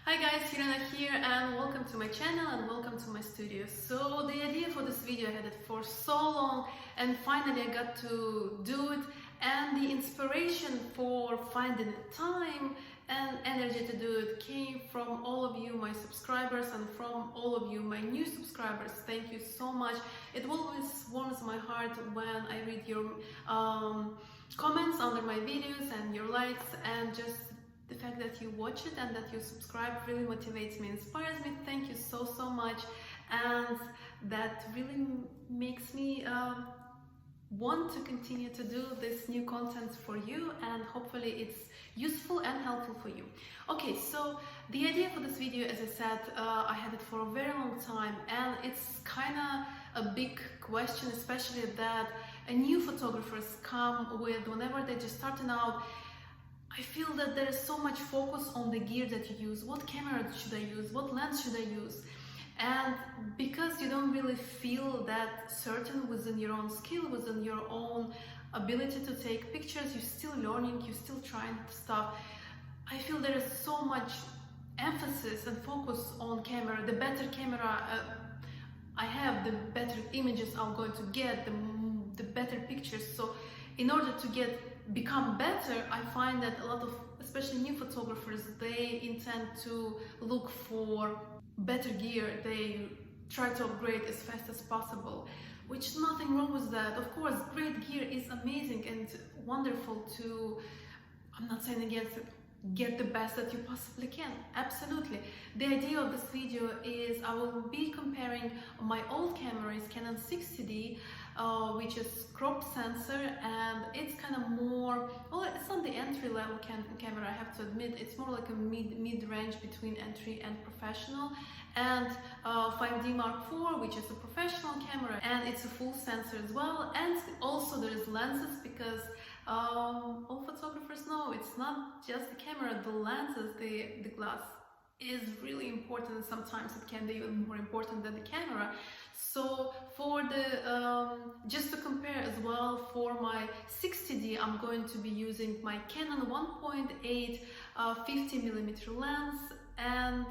Hi guys, Irina here and welcome to my channel and welcome to my studio. So the idea for this video I had it for so long and finally I got to do it, and the inspiration for finding the time and energy to do it came from all of you, my subscribers, and from all of you, my new subscribers. Thank you so much. It always warms my heart when I read your comments under my videos and your likes, and just the fact that you watch it and that you subscribe really motivates me, inspires me. Thank you so much, and that really makes me want to continue to do this new content for you, and hopefully it's useful and helpful for you. Okay, so the idea for this video, as I said, I had it for a very long time, and it's kind of a big question, especially that new photographers come with whenever they're just starting out. I feel that there is so much focus on the gear that you use. What camera should I use? What lens should I use? And because you don't really feel that certain within your own skill, within your own ability to take pictures, you're still learning, you're still trying stuff. I feel there is so much emphasis and focus on camera. The better camera I have, the better images I'm going to get, the better pictures. So in order to become better, I find that a lot of, especially new photographers, they intend to look for better gear. They try to upgrade as fast as possible, which nothing wrong with that. Of course, great gear is amazing and wonderful to, I'm not saying against it, get the best that you possibly can. Absolutely. The idea of this video is I will be comparing my old camera, is Canon 60D, which is crop sensor, and it's kind of more, well, it's not the entry-level camera, I have to admit. It's more like a mid-range between entry and professional, and 5D Mark IV, which is a professional camera, and it's a full sensor as well. And also there is lenses, because all photographers know it's not just the camera, the lenses, the glass is really important, and sometimes it can be even more important than the camera. So for the just to compare as well, for my 60D I'm going to be using my Canon 1.8 50mm lens, and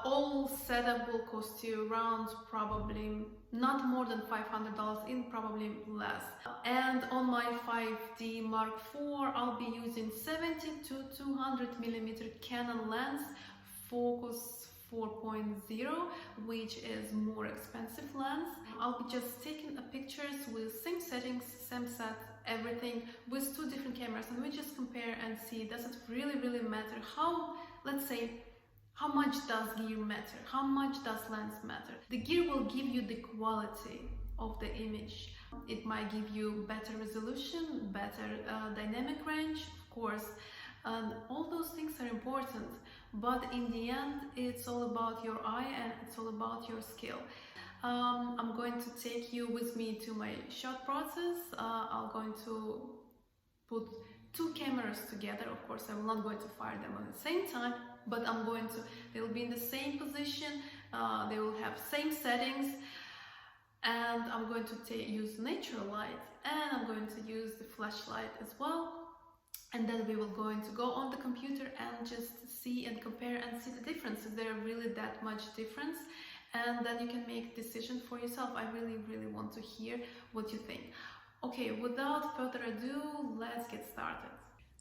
all setup will cost you around probably not more than $500, in probably less. And on my 5D Mark IV I'll be using 70 to 200mm Canon lens, focus 4.0, which is more expensive lens. I'll be just taking pictures with same settings, same set, everything, with two different cameras, and we just compare and see, does it really matter? How, let's say, how much does gear matter? How much does lens matter? The gear will give you the quality of the image. It might give you better resolution, better dynamic range, of course, and all those things are important. But in the end, it's all about your eye and it's all about your skill. I'm going to take you with me to my shot process. I'm going to put two cameras together. Of course, I'm not going to fire them at the same time, but they'll be in the same position, they will have same settings, and I'm going to use natural light, and I'm going to use the flashlight as well. And then we will going to go on the computer and just see and compare and see the difference, if there really that much difference, and then you can make a decision for yourself. I really want to hear what you think. Okay, without further ado, let's get started.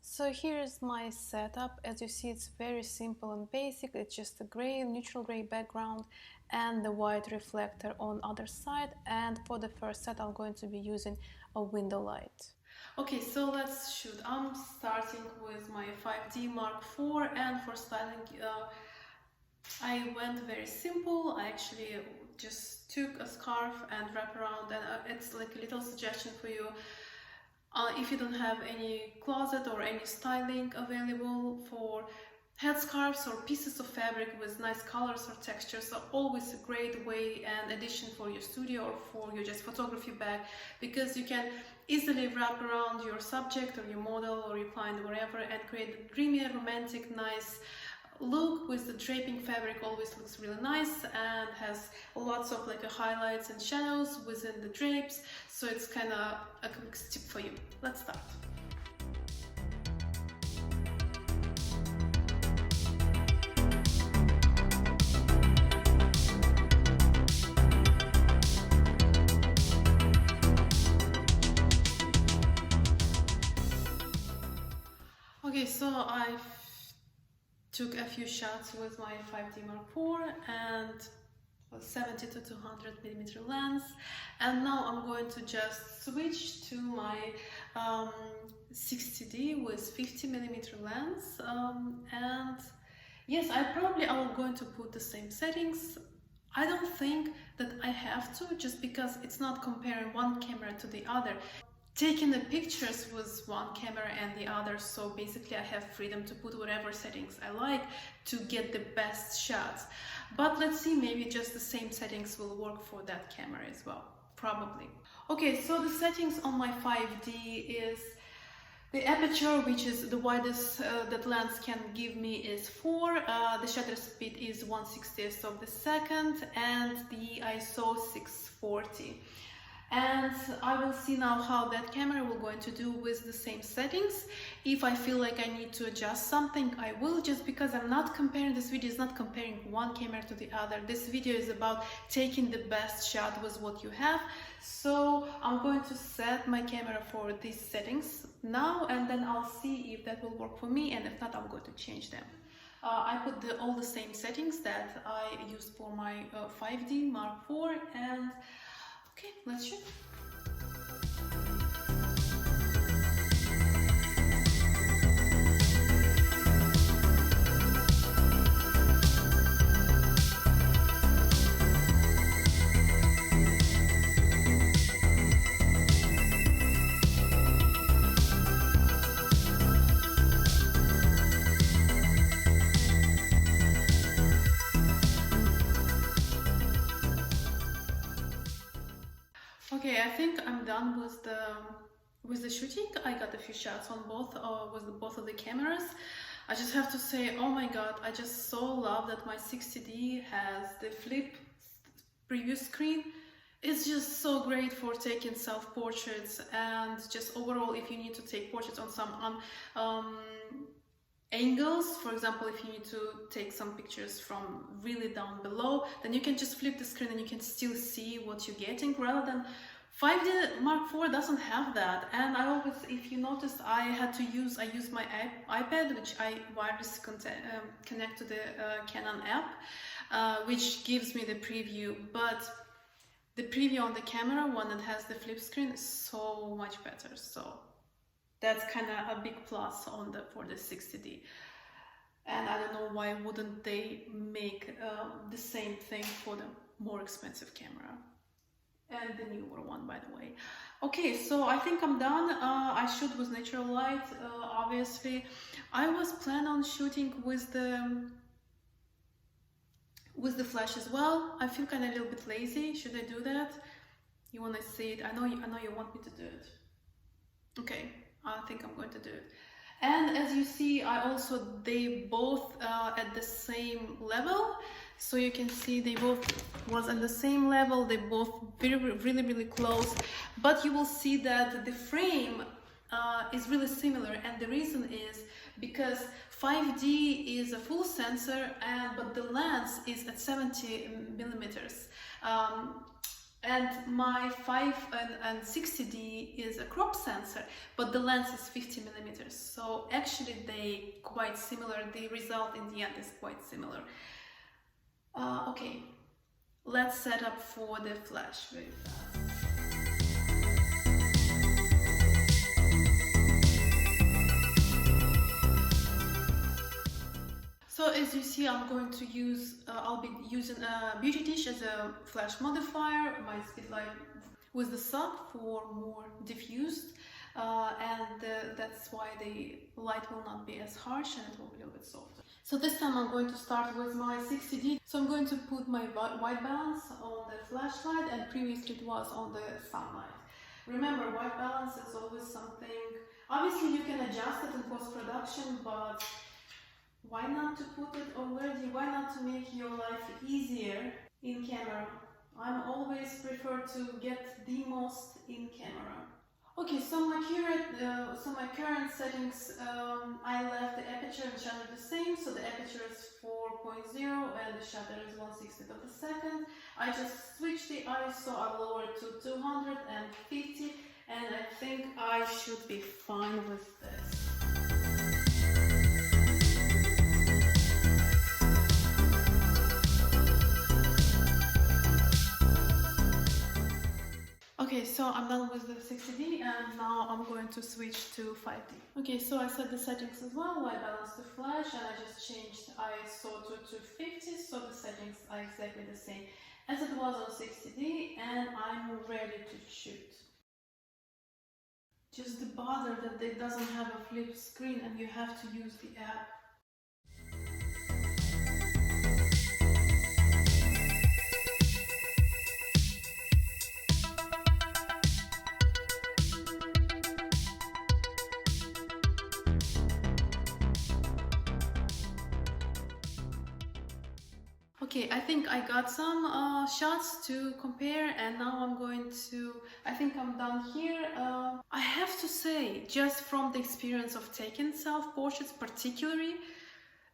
So here's my setup. As you see, it's very simple and basic. It's just a neutral gray background and the white reflector on other side. And for the first set, I'm going to be using a window light. Okay, so let's shoot. I'm starting with my 5D Mark IV, and for styling, I went very simple. I actually just took a scarf and wrap around, and it's like a little suggestion for you. If you don't have any closet or any styling available, for headscarves or pieces of fabric with nice colors or textures are always a great way and addition for your studio or for your just photography bag, because you can easily wrap around your subject or your model or your client, wherever, and create a dreamy, romantic, nice look with the draping fabric. Always looks really nice and has lots of like highlights and shadows within the drapes, so it's kind of a quick tip for you. Let's start. I took a few shots with my 5D Mark IV and 70 to 200 millimeter lens, and now I'm going to just switch to my 60D with 50 millimeter lens, and yes, I'm going to put the same settings. I don't think that I have to, just because it's not comparing one camera to the other. Taking the pictures with one camera and the other, so basically I have freedom to put whatever settings I like to get the best shots. But let's see, maybe just the same settings will work for that camera as well, probably. Okay, so the settings on my 5D is the aperture, which is the widest that lens can give me, is 4. The shutter speed is 1/60th of the second, and the ISO 640. And I will see now how that camera will going to do with the same settings. If I feel like I need to adjust something, I will, just because I'm not comparing, this video is not comparing one camera to the other. This video is about taking the best shot with what you have. So I'm going to set my camera for these settings now, and then I'll see if that will work for me, and if not, I'm going to change them. I put all the same settings that I used for my 5D Mark IV, and okay, let's shoot. Okay, I think I'm done with the shooting. I got a few shots on both with both of the cameras. I just have to say, oh my god, I just so love that my 60D has the flip preview screen. It's just so great for taking self-portraits, and just overall if you need to take portraits on some angles. For example, if you need to take some pictures from really down below, then you can just flip the screen and you can still see what you're getting, rather than 5D Mark IV doesn't have that. And I always, if you noticed, I use my iPad, which I wirelessly connect to the Canon app, which gives me the preview, but the preview on the camera, one that has the flip screen, is so much better. So that's kind of a big plus for the 60D. And I don't know why wouldn't they make the same thing for the more expensive camera, and the newer one, by the way. Okay, so I think I'm done. I shoot with natural light, obviously. I was planning on shooting with the flash as well. I feel kind of a little bit lazy. Should I do that? You want to see it? I know you want me to do it. Okay, I think I'm going to do it. And as you see, they both at the same level. So you can see they both was at the same level. They both really close. But you will see that the frame is really similar, and the reason is because 5D is a full sensor, but the lens is at 70 millimeters. And my 5 and 60D is a crop sensor, but the lens is 50 millimeters. So actually they quite similar. The result in the end is quite similar. Okay, let's set up for the flash very fast. So as you see, I'll be using a beauty dish as a flash modifier, my speedlight with the sub for more diffused, and that's why the light will not be as harsh and it will be a little bit softer. So this time I'm going to start with my 60D. So I'm going to put my white balance on the flashlight, and previously it was on the sunlight. Remember, white balance is always something, obviously you can adjust it in post-production, but why not to put it already? Why not to make your life easier in camera? I'm always prefer to get the most in camera. Okay, so my current settings, I left the aperture and shutter the same. So the aperture is 4.0 and the shutter is 1/60th of a second. I just switched the ISO, I lowered to 250, and I think I should be fine with this. so I'm done with the 60D and now I'm going to switch to 5D. Okay, so I set the settings as well. I balanced the flash and I just changed ISO to 250, so the settings are exactly the same as it was on 60D and I'm ready to shoot. Just the bother that it doesn't have a flip screen and you have to use the app. Okay, I think I got some shots to compare and now I'm going to, I think I'm done here. I have to say, just from the experience of taking self-portraits particularly,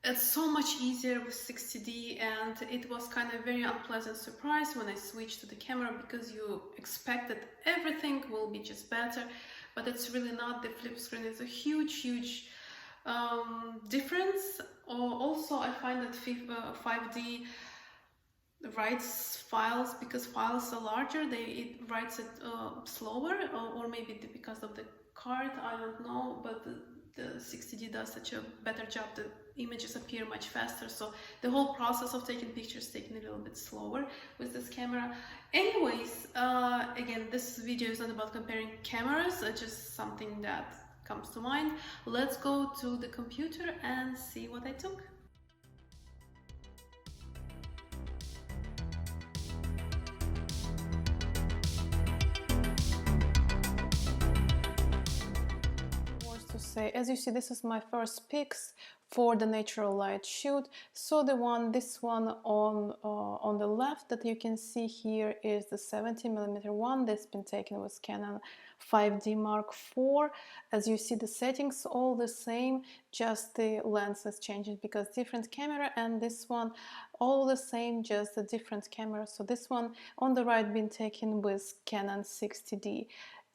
it's so much easier with 60D and it was kind of very unpleasant surprise when I switched to the camera because you expect that everything will be just better, but it's really not. The flip screen is a huge difference. Also, I find that 5D writes files, because files are larger, it writes it slower, or maybe because of the card, I don't know, but the 60D does such a better job. The images appear much faster, so the whole process of taking pictures is taking a little bit slower with this camera. Anyways, again, this video is not about comparing cameras, just something that comes to mind. Let's go to the computer and see what I took. To say, as you see, this is my first pics for the natural light shoot. So this one on the left that you can see here is the 70mm one that's been taken with Canon 5D Mark IV. As you see, the settings all the same, just the lens is changing because different camera, and this one all the same, just a different camera. So this one on the right been taken with Canon 60D.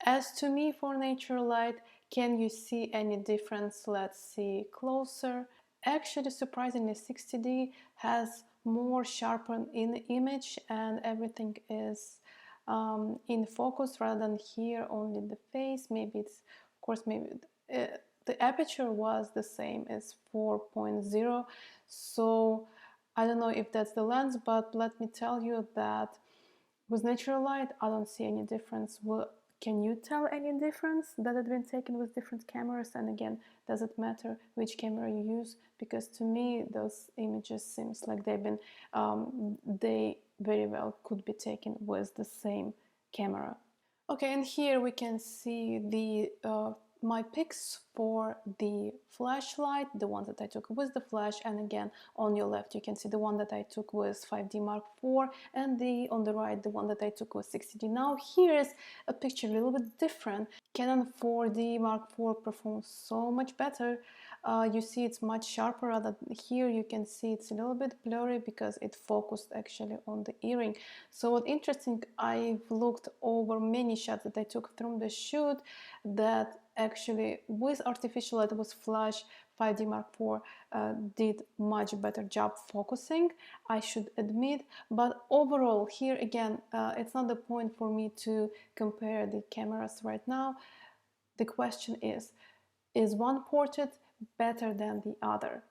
As to me, for natural light, can you see any difference? Let's see closer. Actually, surprisingly, 60D has more sharpened in image and everything is in focus rather than here only the face. Maybe it's, of course, maybe the aperture was the same as 4.0. So I don't know if that's the lens, but let me tell you that with natural light, I don't see any difference. Can you tell any difference that had been taken with different cameras? And again, does it matter which camera you use? Because to me, those images seems like they've been, they very well could be taken with the same camera. Okay, and here we can see the my pics for the flashlight, the ones that I took with the flash, and again on your left you can see the one that I took with 5D Mark IV, and on the right the one that I took with 60D. Now here's a picture a little bit different. Canon 4D Mark IV performs so much better. You see it's much sharper, rather here you can see it's a little bit blurry because it focused actually on the earring. So what's interesting, I've looked over many shots that I took from the shoot that actually with artificial light with flash 5D Mark IV did much better job focusing, I should admit. But overall, here again, it's not the point for me to compare the cameras right now. The question is one portrait better than the other?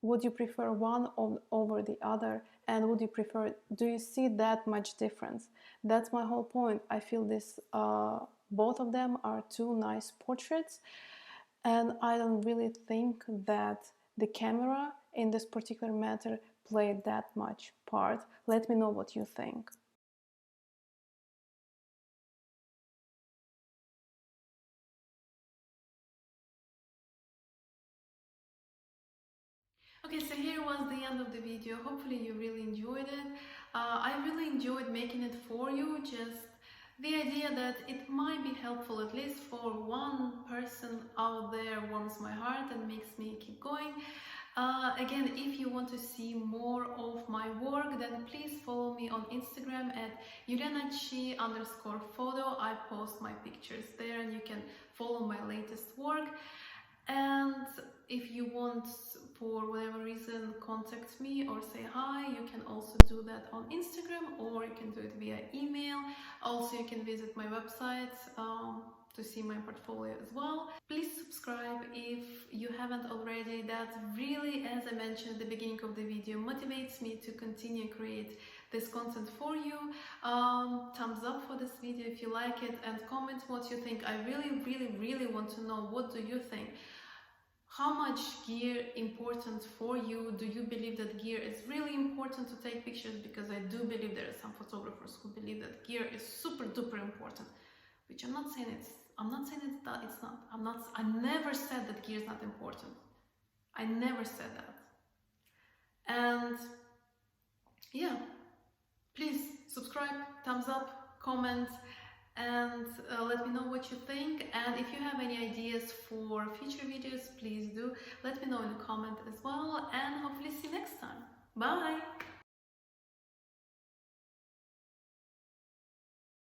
Would you prefer one over the other? And would you prefer, do you see that much difference? That's my whole point. I feel this both of them are two nice portraits, and I don't really think that the camera in this particular matter played that much part. Let me know what you think. Okay, so here was the end of the video. Hopefully you really enjoyed it. I really enjoyed making it for you. Just the idea that it might be helpful, at least for one person out there, warms my heart and makes me keep going. Again, if you want to see more of my work, then please follow me on Instagram at yulianachi_photo. I post my pictures there and you can follow my latest work. And if you want, for whatever reason, contact me or say hi, you can also do that on Instagram, or you can do it via email. Also, you can visit my website to see my portfolio as well. Please subscribe if you haven't already. That really, as I mentioned at the beginning of the video, motivates me to continue create this content for you. Thumbs up for this video if you like it, and comment what you think. I really want to know, what do you think? How much gear important for you? Do you believe that gear is really important to take pictures? Because I do believe there are some photographers who believe that gear is super duper important, which I'm not saying it's not. I never said that gear is not important. I never said that. And yeah, please subscribe, thumbs up, comment, and let me know what you think. And if you have any ideas for future videos, please do let me know in a comment as well, and hopefully see you next time. Bye!